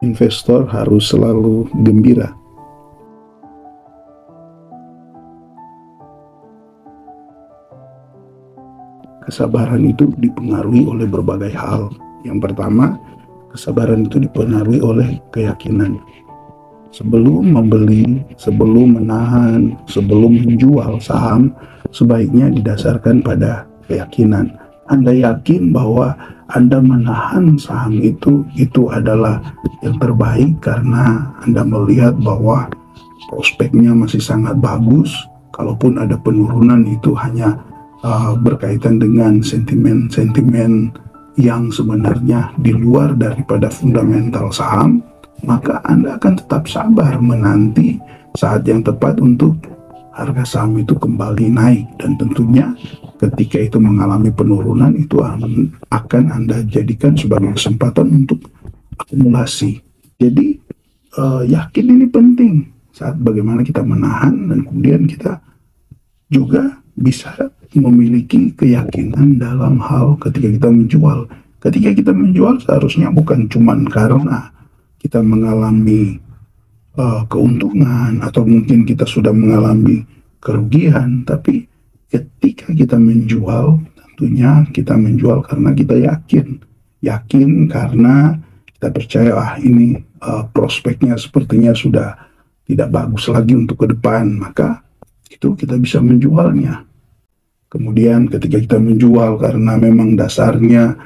Investor harus selalu gembira. Kesabaran itu dipengaruhi oleh berbagai hal. Yang pertama, kesabaran itu dipengaruhi oleh keyakinan. Sebelum membeli, sebelum menahan, sebelum menjual saham, sebaiknya didasarkan pada keyakinan. Anda yakin bahwa Anda menahan saham itu adalah yang terbaik karena Anda melihat bahwa prospeknya masih sangat bagus. Kalaupun ada penurunan itu hanya berkaitan dengan sentimen-sentimen yang sebenarnya di luar daripada fundamental saham, maka Anda akan tetap sabar menanti saat yang tepat untuk harga saham itu kembali naik. Dan tentunya ketika itu mengalami penurunan, itu akan Anda jadikan sebagai kesempatan untuk akumulasi. Jadi yakin ini penting saat bagaimana kita menahan, dan kemudian kita juga bisa memiliki keyakinan dalam hal ketika kita menjual. Ketika kita menjual seharusnya bukan cuma karena kita mengalami keuntungan atau mungkin kita sudah mengalami kerugian, tapi ketika kita menjual, tentunya kita menjual karena kita yakin karena kita percaya ini prospeknya sepertinya sudah tidak bagus lagi untuk ke depan, maka itu kita bisa menjualnya. Kemudian ketika kita menjual karena memang dasarnya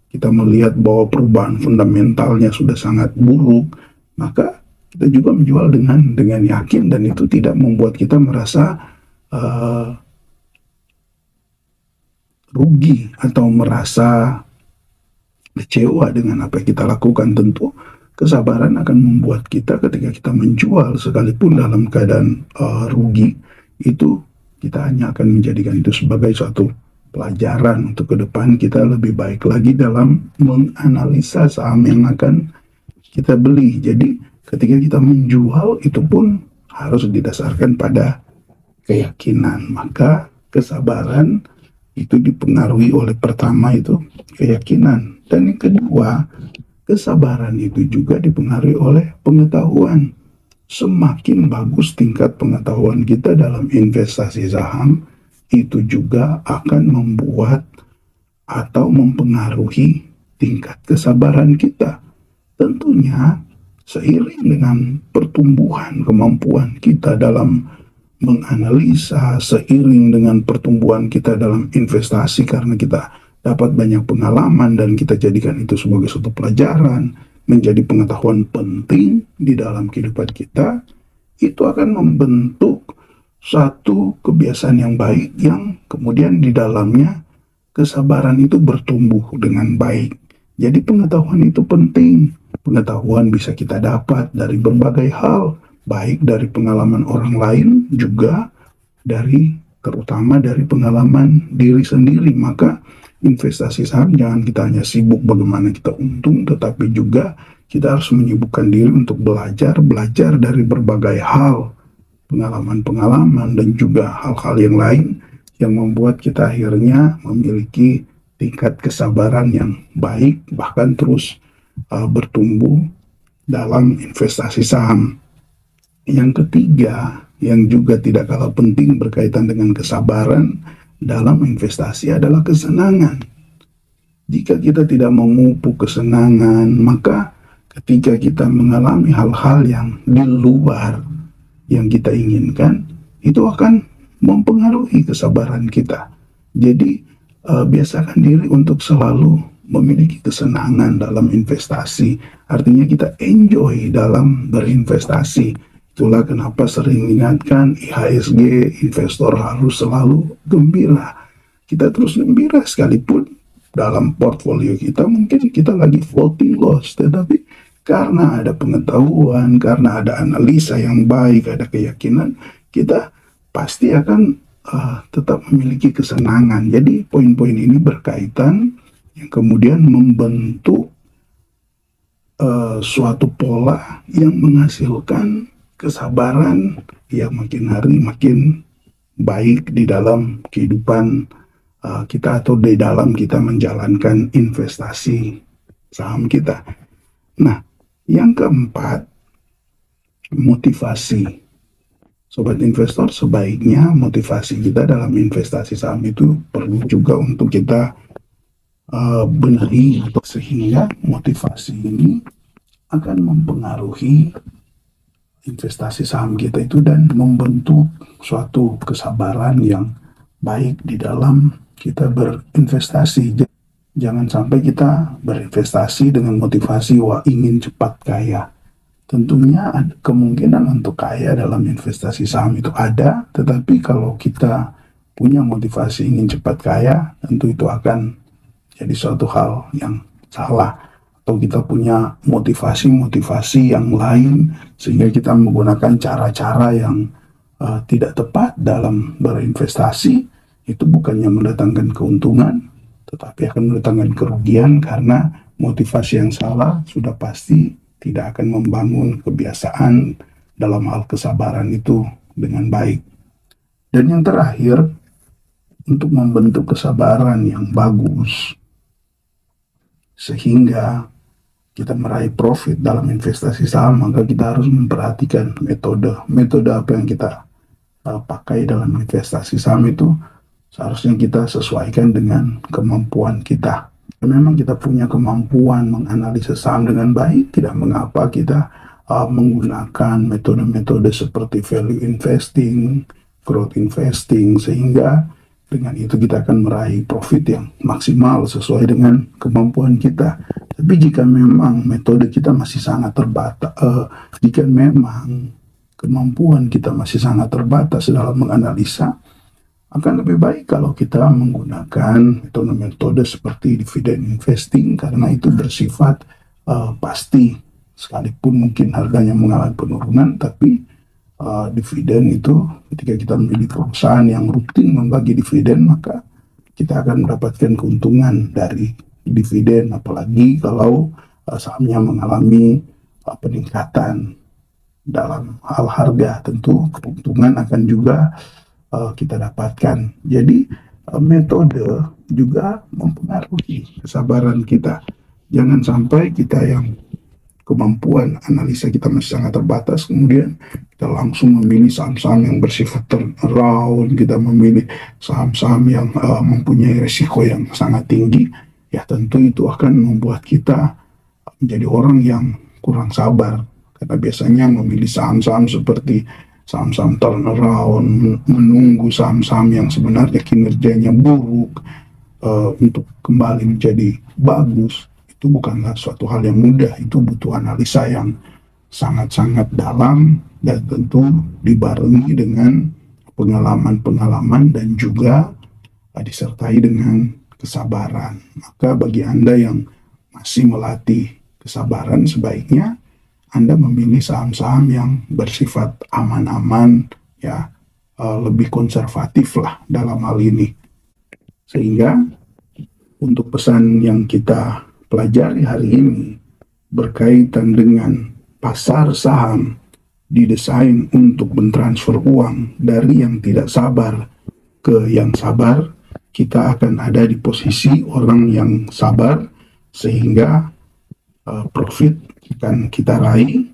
kita melihat bahwa perubahan fundamentalnya sudah sangat buruk, maka kita juga menjual dengan yakin, dan itu tidak membuat kita merasa rugi atau merasa kecewa dengan apa yang kita lakukan. Tentu kesabaran akan membuat kita ketika kita menjual sekalipun dalam keadaan rugi, itu kita hanya akan menjadikan itu sebagai suatu pelajaran untuk ke depan kita lebih baik lagi dalam menganalisa saham yang akan kita beli. Jadi ketika kita menjual itu pun harus didasarkan pada keyakinan. Maka kesabaran itu dipengaruhi oleh pertama itu keyakinan, dan yang kedua, kesabaran itu juga dipengaruhi oleh pengetahuan. Semakin bagus tingkat pengetahuan kita dalam investasi saham, itu juga akan membuat atau mempengaruhi tingkat kesabaran kita. Tentunya seiring dengan pertumbuhan kemampuan kita dalam menganalisa, seiring dengan pertumbuhan kita dalam investasi karena kita dapat banyak pengalaman dan kita jadikan itu sebagai suatu pelajaran, menjadi pengetahuan penting di dalam kehidupan kita, itu akan membentuk satu kebiasaan yang baik yang kemudian di dalamnya kesabaran itu bertumbuh dengan baik. Jadi pengetahuan itu penting. Pengetahuan bisa kita dapat dari berbagai hal, baik dari pengalaman orang lain, juga terutama dari pengalaman diri sendiri. Maka investasi saham jangan kita hanya sibuk bagaimana kita untung, tetapi juga kita harus menyibukkan diri untuk belajar dari berbagai hal, pengalaman-pengalaman dan juga hal-hal yang lain yang membuat kita akhirnya memiliki tingkat kesabaran yang baik, bahkan terus bertumbuh dalam investasi saham. Yang ketiga, yang juga tidak kalah penting berkaitan dengan kesabaran dalam investasi adalah kesenangan. Jika kita tidak memupuk kesenangan, maka ketika kita mengalami hal-hal yang di luar yang kita inginkan, itu akan mempengaruhi kesabaran kita. Jadi biasakan diri untuk selalu memiliki kesenangan dalam investasi. Artinya kita enjoy dalam berinvestasi. Itulah kenapa sering diingatkan IHSG, investor harus selalu gembira. Kita terus gembira sekalipun dalam portfolio kita mungkin kita lagi floating loss, tetapi karena ada pengetahuan, karena ada analisa yang baik, ada keyakinan, kita pasti akan tetap memiliki kesenangan. Jadi poin-poin ini berkaitan yang kemudian membentuk suatu pola yang menghasilkan kesabaran yang makin hari makin baik di dalam kehidupan kita atau di dalam kita menjalankan investasi saham kita. Nah, yang keempat, motivasi. Sobat investor, sebaiknya motivasi kita dalam investasi saham itu perlu juga untuk kita benahi, sehingga motivasi ini akan mempengaruhi investasi saham kita itu dan membentuk suatu kesabaran yang baik di dalam kita berinvestasi. Jangan sampai kita berinvestasi dengan motivasi wah ingin cepat kaya. Tentunya ada kemungkinan untuk kaya dalam investasi saham itu ada, tetapi kalau kita punya motivasi ingin cepat kaya, tentu itu akan jadi suatu hal yang salah. Atau kita punya motivasi-motivasi yang lain sehingga kita menggunakan cara-cara yang tidak tepat dalam berinvestasi, itu bukannya mendatangkan keuntungan tetapi akan mendatangkan kerugian, karena motivasi yang salah sudah pasti tidak akan membangun kebiasaan dalam hal kesabaran itu dengan baik. Dan yang terakhir, untuk membentuk kesabaran yang bagus sehingga kita meraih profit dalam investasi saham, maka kita harus memperhatikan metode apa yang kita pakai dalam investasi saham. Itu seharusnya kita sesuaikan dengan kemampuan kita. Memang kita punya kemampuan menganalisis saham dengan baik, tidak mengapa kita menggunakan metode-metode seperti value investing, growth investing, sehingga dengan itu kita akan meraih profit yang maksimal sesuai dengan kemampuan kita. Tapi jika memang metode kita masih sangat terbatas, jika memang kemampuan kita masih sangat terbatas dalam menganalisa, akan lebih baik kalau kita menggunakan metode-metode seperti dividend investing, karena itu bersifat pasti. Sekalipun mungkin harganya mengalami penurunan, tapi dividen itu ketika kita memilih perusahaan yang rutin membagi dividen, maka kita akan mendapatkan keuntungan dari dividen, apalagi kalau sahamnya mengalami peningkatan dalam hal harga, tentu keuntungan akan juga kita dapatkan. Jadi metode juga mempengaruhi kesabaran kita. Jangan sampai kita yang kemampuan analisa kita masih sangat terbatas, kemudian kita langsung memilih saham-saham yang bersifat turnaround, kita memilih saham-saham yang mempunyai risiko yang sangat tinggi. Ya tentu itu akan membuat kita menjadi orang yang kurang sabar, karena biasanya memilih saham-saham seperti saham-saham turnaround, menunggu saham-saham yang sebenarnya kinerjanya buruk untuk kembali menjadi bagus, itu bukanlah suatu hal yang mudah. Itu butuh analisa yang sangat-sangat dalam dan tentu dibarengi dengan pengalaman-pengalaman dan juga disertai dengan kesabaran. Maka bagi Anda yang masih melatih kesabaran, sebaiknya Anda memilih saham-saham yang bersifat aman-aman, ya, lebih konservatif lah dalam hal ini. Sehingga untuk pesan yang kita pelajari hari ini berkaitan dengan pasar saham didesain untuk mentransfer uang dari yang tidak sabar ke yang sabar, kita akan ada di posisi orang yang sabar, sehingga profit akan kita raih.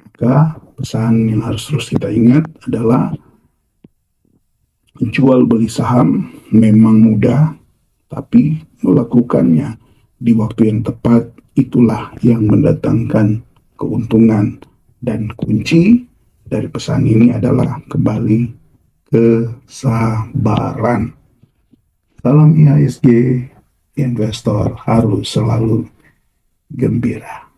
Maka pesan yang harus terus kita ingat adalah menjual beli saham memang mudah, tapi melakukannya di waktu yang tepat itulah yang mendatangkan keuntungan. Dan kunci dari pesan ini adalah kembali kesabaran. Salam IHSG, investor harus selalu gembira.